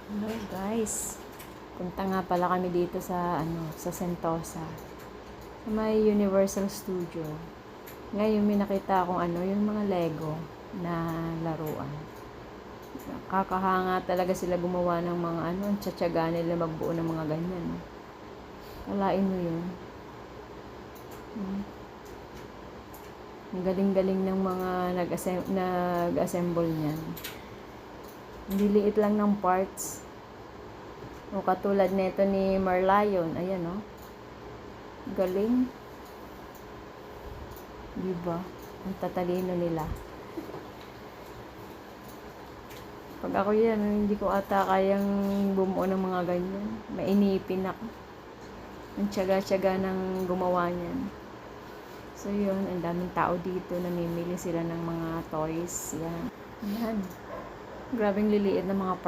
Hello guys. Punta nga pala kami dito sa sa Sentosa. Sa may Universal Studio. Ngayon may nakita akong yung mga Lego na laruan. Kakahanga talaga sila gumawa ng mga ang tiyatyaga nila magbuo ng mga ganyan. Kalain mo yun. Ang galing-galing ng mga nag-assemble niyan. Hindi liit lang ng parts. O katulad nito ni Merlion, ayan o. Galing. Diba? Ang tatalino nila. Pag ako yan, hindi ko ata kayang bumuo ng mga ganyan. Mainipin ako. Ang tiyaga-tiyaga ng gumawa niyan. So yun, ang daming tao dito. Namimili sila ng mga toys. Yan. Yan. Grabing liliit na mga